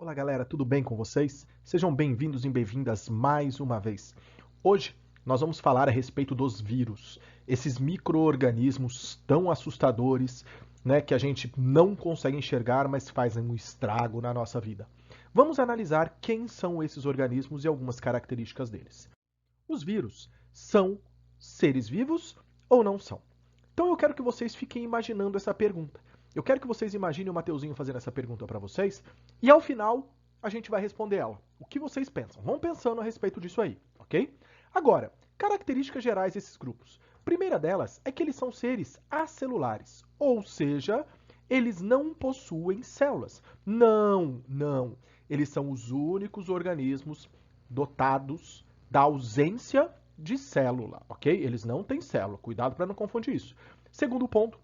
Olá galera, tudo bem com vocês? Sejam bem-vindos e bem-vindas mais uma vez. Hoje nós vamos falar a respeito dos vírus, esses micro-organismos tão assustadores, né, que a gente não consegue enxergar, mas fazem um estrago na nossa vida. Vamos analisar quem são esses organismos e algumas características deles. Os vírus são seres vivos ou não são? Então eu quero que vocês fiquem imaginando essa pergunta. Eu quero que vocês imaginem o Mateuzinho fazendo essa pergunta para vocês e ao final a gente vai responder ela. O que vocês pensam? Vão pensando a respeito disso aí, ok? Agora, características gerais desses grupos. Primeira delas é que eles são seres acelulares, ou seja, eles não possuem células. Não. Eles são os únicos organismos dotados da ausência de célula, ok? Eles não têm célula, cuidado para não confundir isso. Segundo ponto,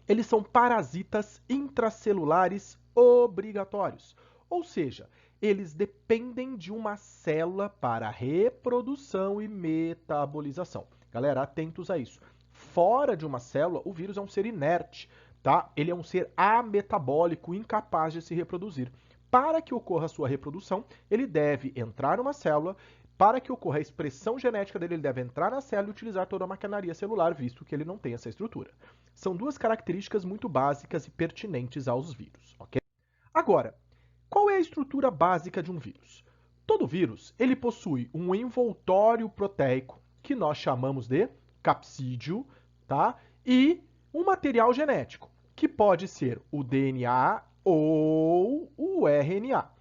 eles são parasitas intracelulares obrigatórios, ou seja, eles dependem de uma célula para reprodução e metabolização. Galera, atentos a isso. Fora de uma célula, o vírus é um ser inerte, tá? Ele é um ser ametabólico, incapaz de se reproduzir. Para que ocorra a sua reprodução, ele deve entrar numa célula. Para que ocorra a expressão genética dele, ele deve entrar na célula e utilizar toda a maquinaria celular, visto que ele não tem essa estrutura. São duas características muito básicas e pertinentes aos vírus, ok? Agora, qual é a estrutura básica de um vírus? Todo vírus, ele possui um envoltório proteico, que nós chamamos de capsídio, tá? E um material genético, que pode ser o DNA ou o RNA.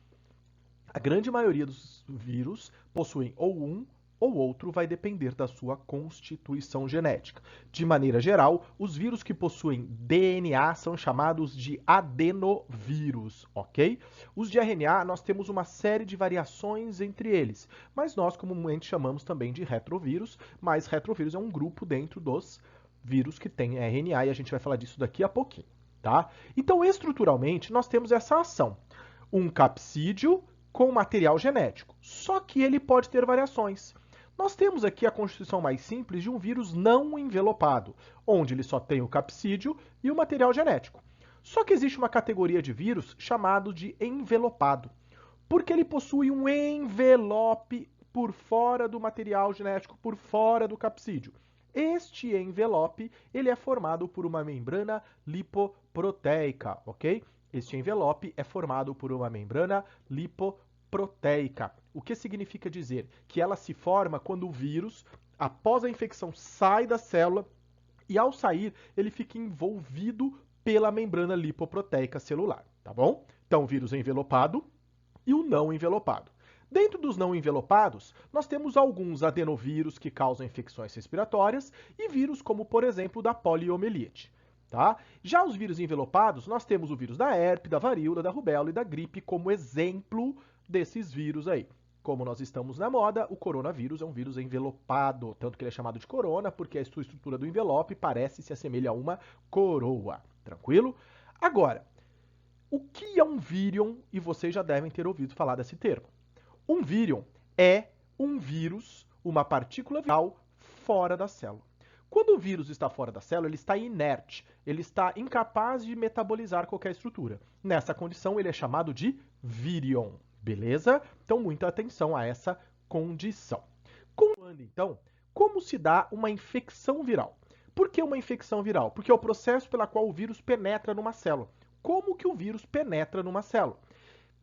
A grande maioria dos vírus possuem ou um ou outro, vai depender da sua constituição genética. De maneira geral, os vírus que possuem DNA são chamados de adenovírus, ok? Os de RNA, nós temos uma série de variações entre eles, mas nós comumente chamamos também de retrovírus, mas retrovírus é um grupo dentro dos vírus que tem RNA e a gente vai falar disso daqui a pouquinho, tá? Então, estruturalmente, nós temos essa ação. Um capsídio com material genético, só que ele pode ter variações. Nós temos aqui a constituição mais simples de um vírus não envelopado, onde ele só tem o capsídio e o material genético. Só que existe uma categoria de vírus chamado de envelopado, porque ele possui um envelope por fora do material genético, por fora do capsídio. Este envelope, ele é formado por uma membrana lipoproteica, ok? Este envelope é formado por uma membrana lipoproteica. O que significa dizer? Que ela se forma quando o vírus, após a infecção, sai da célula e ao sair ele fica envolvido pela membrana lipoproteica celular, tá bom? Então, o vírus envelopado e o não envelopado. Dentro dos não envelopados, nós temos alguns adenovírus que causam infecções respiratórias e vírus como, por exemplo, da poliomielite. Tá? Já os vírus envelopados, nós temos o vírus da herpes, da varíola, da rubéola e da gripe como exemplo desses vírus aí. Como nós estamos na moda, o coronavírus é um vírus envelopado, tanto que ele é chamado de corona, porque a sua estrutura do envelope parece se assemelha a uma coroa. Tranquilo? Agora, o que é um vírion? E vocês já devem ter ouvido falar desse termo. Um vírion é um vírus, uma partícula viral fora da célula. Quando o vírus está fora da célula, ele está inerte, ele está incapaz de metabolizar qualquer estrutura. Nessa condição, ele é chamado de vírion, beleza? Então, muita atenção a essa condição. Continuando, então, como se dá uma infecção viral? Por que uma infecção viral? Porque é o processo pela qual o vírus penetra numa célula. Como que o vírus penetra numa célula?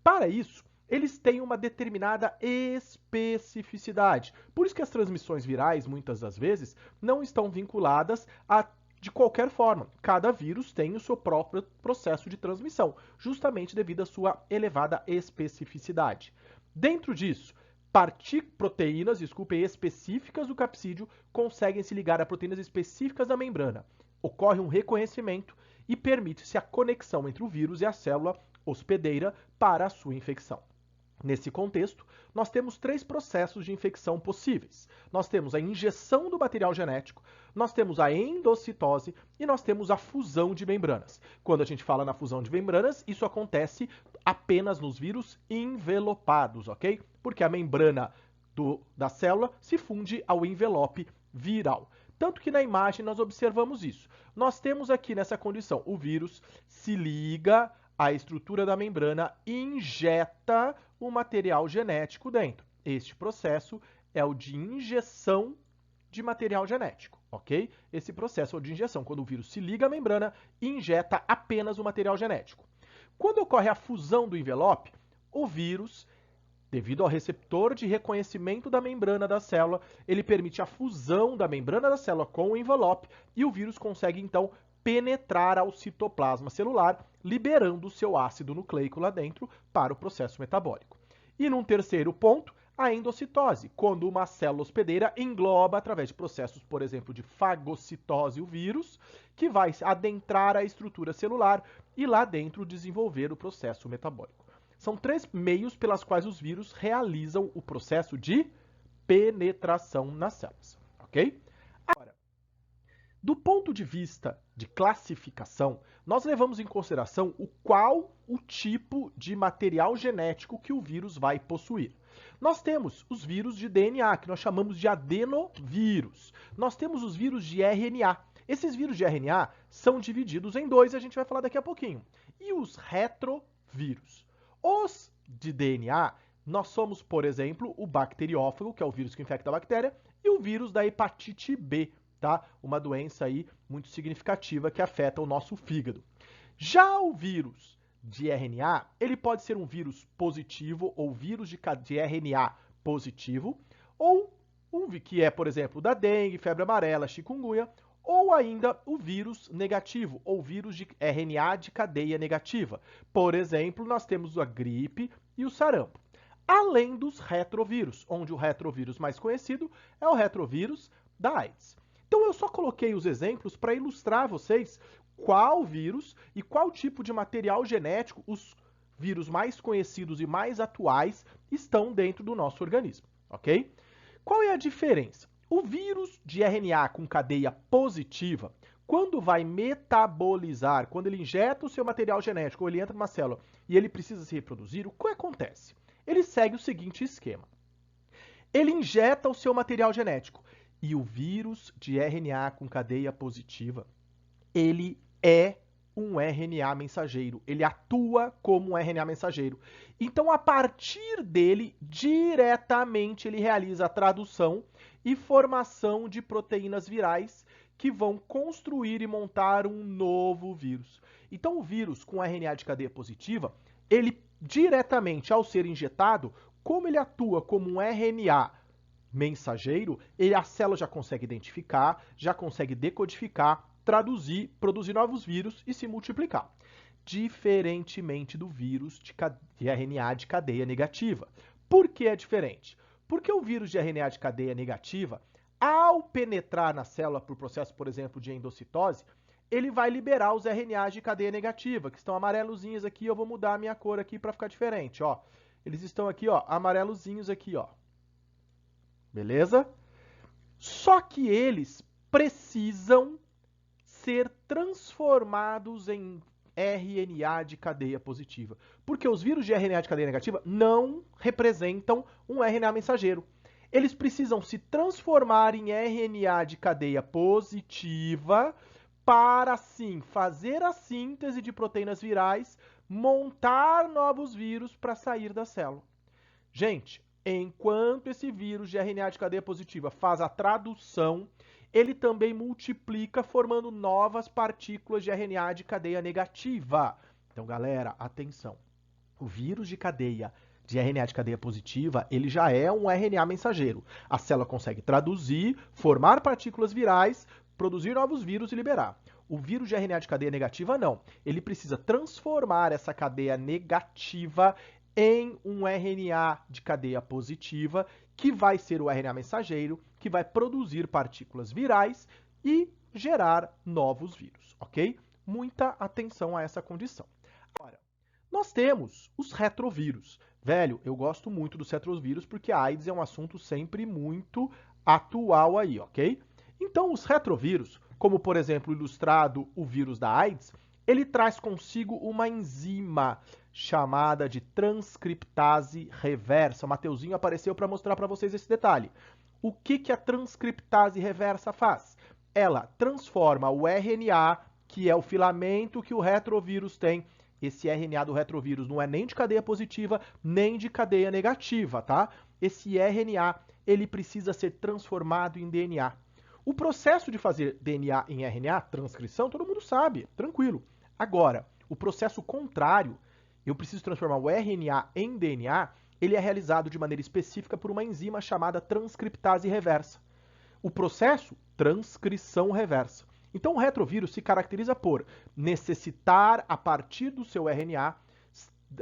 Para isso, eles têm uma determinada especificidade. Por isso que as transmissões virais, muitas das vezes, não estão vinculadas a de qualquer forma. Cada vírus tem o seu próprio processo de transmissão, justamente devido à sua elevada especificidade. Dentro disso, proteínas, específicas do capsídio conseguem se ligar a proteínas específicas da membrana. Ocorre um reconhecimento e permite-se a conexão entre o vírus e a célula hospedeira para a sua infecção. Nesse contexto, nós temos três processos de infecção possíveis. Nós temos a injeção do material genético, nós temos a endocitose e nós temos a fusão de membranas. Quando a gente fala na fusão de membranas, isso acontece apenas nos vírus envelopados, ok? Porque a membrana da célula se funde ao envelope viral. Tanto que na imagem nós observamos isso. Nós temos aqui nessa condição, o vírus se liga a estrutura da membrana injeta o material genético dentro. Este processo é o de injeção de material genético, ok? Esse processo é o de injeção, quando o vírus se liga à membrana e injeta apenas o material genético. Quando ocorre a fusão do envelope, o vírus, devido ao receptor de reconhecimento da membrana da célula, ele permite a fusão da membrana da célula com o envelope e o vírus consegue, então, penetrar ao citoplasma celular, liberando o seu ácido nucleico lá dentro para o processo metabólico. E num terceiro ponto, a endocitose, quando uma célula hospedeira engloba, através de processos, por exemplo, de fagocitose, o vírus, que vai adentrar a estrutura celular e lá dentro desenvolver o processo metabólico. São 3 meios pelas quais os vírus realizam o processo de penetração nas células, ok? Agora, do ponto de vista de classificação, nós levamos em consideração o tipo de material genético que o vírus vai possuir. Nós temos os vírus de DNA, que nós chamamos de adenovírus. Nós temos os vírus de RNA. Esses vírus de RNA são divididos em 2, a gente vai falar daqui a pouquinho. E os retrovírus. Os de DNA, nós somos, por exemplo, o bacteriófago, que é o vírus que infecta a bactéria, e o vírus da hepatite B, tá? Uma doença aí muito significativa que afeta o nosso fígado. Já o vírus de RNA, ele pode ser um vírus positivo ou vírus de RNA positivo, ou um que é, por exemplo, da dengue, febre amarela, chikungunya, ou ainda o vírus negativo, ou vírus de RNA de cadeia negativa. Por exemplo, nós temos a gripe e o sarampo. Além dos retrovírus, onde o retrovírus mais conhecido é o retrovírus da AIDS. Então eu só coloquei os exemplos para ilustrar a vocês qual vírus e qual tipo de material genético os vírus mais conhecidos e mais atuais estão dentro do nosso organismo, ok? Qual é a diferença? O vírus de RNA com cadeia positiva, quando vai metabolizar, quando ele injeta o seu material genético ou ele entra numa célula e ele precisa se reproduzir, o que acontece? Ele segue o seguinte esquema. Ele injeta o seu material genético e o vírus de RNA com cadeia positiva, ele é um RNA mensageiro, ele atua como um RNA mensageiro. Então, a partir dele, diretamente, ele realiza a tradução e formação de proteínas virais que vão construir e montar um novo vírus. Então, o vírus com RNA de cadeia positiva, ele diretamente, ao ser injetado, como ele atua como um RNA mensageiro, a célula já consegue identificar, já consegue decodificar, traduzir, produzir novos vírus e se multiplicar. Diferentemente do vírus de RNA de cadeia negativa. Por que é diferente? Porque o vírus de RNA de cadeia negativa, ao penetrar na célula por processo, por exemplo, de endocitose, ele vai liberar os RNAs de cadeia negativa, que estão amarelozinhos aqui. Eu vou mudar a minha cor aqui para ficar diferente, ó. Eles estão aqui, ó, amarelozinhos aqui, ó. Beleza? Só que eles precisam ser transformados em RNA de cadeia positiva. Porque os vírus de RNA de cadeia negativa não representam um RNA mensageiro. Eles precisam se transformar em RNA de cadeia positiva para, sim, fazer a síntese de proteínas virais, montar novos vírus para sair da célula. Gente, enquanto esse vírus de RNA de cadeia positiva faz a tradução, ele também multiplica formando novas partículas de RNA de cadeia negativa. Então, galera, atenção. O vírus de RNA de cadeia positiva, ele já é um RNA mensageiro. A célula consegue traduzir, formar partículas virais, produzir novos vírus e liberar. O vírus de RNA de cadeia negativa, não. Ele precisa transformar essa cadeia negativa em um RNA de cadeia positiva, que vai ser o RNA mensageiro, que vai produzir partículas virais e gerar novos vírus, ok? Muita atenção a essa condição. Agora, nós temos os retrovírus. Velho, eu gosto muito dos retrovírus porque a AIDS é um assunto sempre muito atual aí, ok? Então, os retrovírus, como por exemplo ilustrado o vírus da AIDS, ele traz consigo uma enzima chamada de transcriptase reversa. O Mateuzinho apareceu para mostrar para vocês esse detalhe. O que a transcriptase reversa faz? Ela transforma o RNA, que é o filamento que o retrovírus tem, esse RNA do retrovírus não é nem de cadeia positiva, nem de cadeia negativa, tá? Esse RNA, ele precisa ser transformado em DNA. O processo de fazer DNA em RNA, transcrição, todo mundo sabe, tranquilo. Agora, o processo contrário, eu preciso transformar o RNA em DNA, ele é realizado de maneira específica por uma enzima chamada transcriptase reversa. O processo, transcrição reversa. Então, o retrovírus se caracteriza por necessitar, a partir do seu RNA,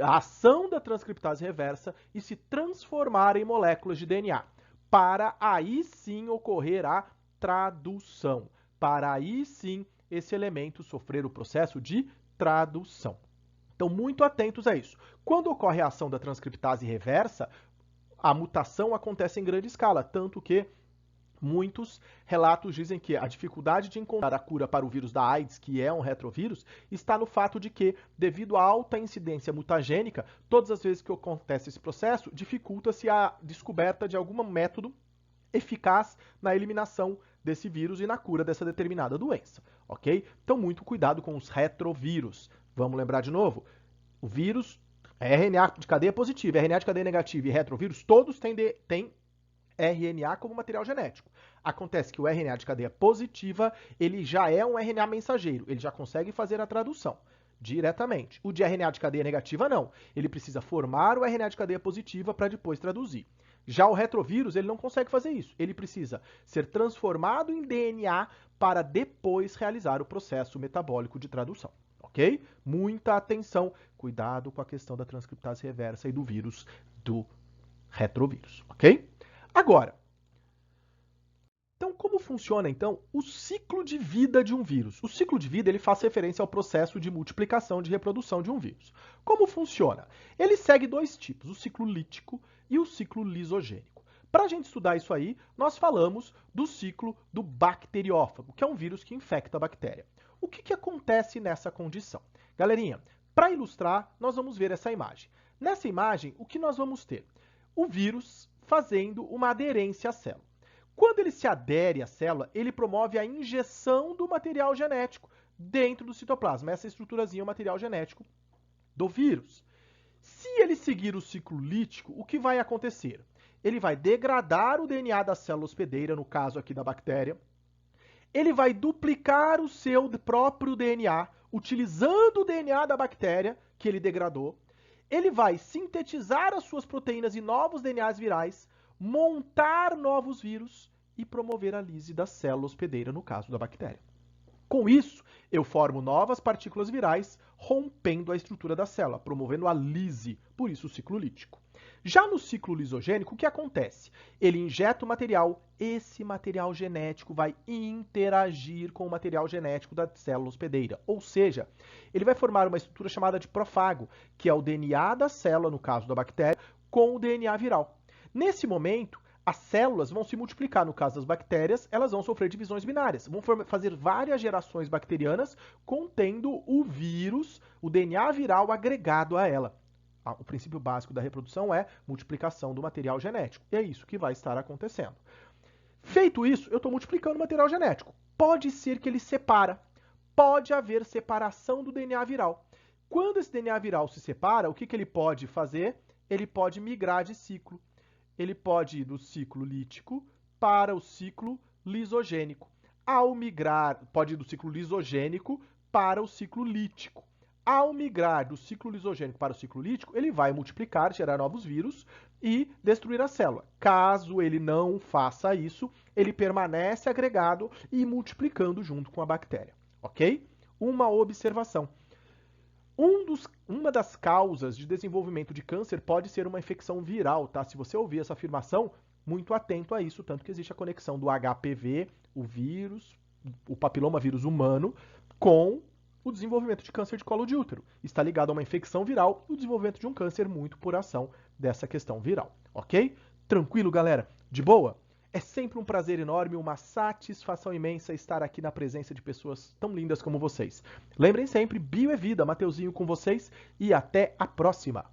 a ação da transcriptase reversa e se transformar em moléculas de DNA, para aí sim ocorrer a tradução, para aí sim esse elemento sofrer o processo de tradução. Então, muito atentos a isso. Quando ocorre a ação da transcriptase reversa, a mutação acontece em grande escala, tanto que muitos relatos dizem que a dificuldade de encontrar a cura para o vírus da AIDS, que é um retrovírus, está no fato de que, devido à alta incidência mutagênica, todas as vezes que acontece esse processo, dificulta-se a descoberta de algum método eficaz na eliminação desse vírus e na cura dessa determinada doença, ok? Então, muito cuidado com os retrovírus. Vamos lembrar de novo? O vírus, RNA de cadeia positiva, RNA de cadeia negativa e retrovírus, todos têm RNA como material genético. Acontece que o RNA de cadeia positiva, ele já é um RNA mensageiro, ele já consegue fazer a tradução diretamente. O de RNA de cadeia negativa, não. Ele precisa formar o RNA de cadeia positiva para depois traduzir. Já o retrovírus, ele não consegue fazer isso. Ele precisa ser transformado em DNA para depois realizar o processo metabólico de tradução. Ok? Muita atenção. Cuidado com a questão da transcriptase reversa e do vírus do retrovírus. Ok? Agora, então como funciona então o ciclo de vida de um vírus? O ciclo de vida ele faz referência ao processo de multiplicação, de reprodução de um vírus. Como funciona? Ele segue dois tipos, o ciclo lítico e o ciclo lisogênico. Para a gente estudar isso aí, nós falamos do ciclo do bacteriófago, que é um vírus que infecta a bactéria. O que acontece nessa condição? Galerinha, para ilustrar, nós vamos ver essa imagem. Nessa imagem, o que nós vamos ter? O vírus fazendo uma aderência à célula. Quando ele se adere à célula, ele promove a injeção do material genético dentro do citoplasma. Essa estruturazinha é o material genético do vírus. Se ele seguir o ciclo lítico, o que vai acontecer? Ele vai degradar o DNA da célula hospedeira, no caso aqui da bactéria. Ele vai duplicar o seu próprio DNA, utilizando o DNA da bactéria que ele degradou. Ele vai sintetizar as suas proteínas em novos DNAs virais, montar novos vírus e promover a lise da célula hospedeira, no caso da bactéria. Com isso, eu formo novas partículas virais, rompendo a estrutura da célula, promovendo a lise, por isso o ciclo lítico. Já no ciclo lisogênico, o que acontece? Ele injeta o material, esse material genético vai interagir com o material genético da célula hospedeira, ou seja, ele vai formar uma estrutura chamada de profago, que é o DNA da célula, no caso da bactéria, com o DNA viral. Nesse momento, as células vão se multiplicar. No caso das bactérias, elas vão sofrer divisões binárias. Vão fazer várias gerações bacterianas contendo o vírus, o DNA viral agregado a ela. O princípio básico da reprodução é multiplicação do material genético. E é isso que vai estar acontecendo. Feito isso, eu estou multiplicando o material genético. Pode ser que ele separa. Pode haver separação do DNA viral. Quando esse DNA viral se separa, o que ele pode fazer? Ele pode migrar de ciclo. Ele pode ir do ciclo lítico para o ciclo lisogênico. Ao migrar, pode ir do ciclo lisogênico para o ciclo lítico. Ao migrar do ciclo lisogênico para o ciclo lítico, ele vai multiplicar, gerar novos vírus e destruir a célula. Caso ele não faça isso, ele permanece agregado e multiplicando junto com a bactéria. Ok? Uma observação. Uma das causas de desenvolvimento de câncer pode ser uma infecção viral, tá? Se você ouvir essa afirmação, muito atento a isso, tanto que existe a conexão do HPV, o vírus, o papiloma vírus humano, com o desenvolvimento de câncer de colo de útero. Está ligado a uma infecção viral e o desenvolvimento de um câncer muito por ação dessa questão viral, ok? Tranquilo, galera? De boa? É sempre um prazer enorme, uma satisfação imensa estar aqui na presença de pessoas tão lindas como vocês. Lembrem sempre, Bio é Vida, Mateuzinho com vocês e até a próxima!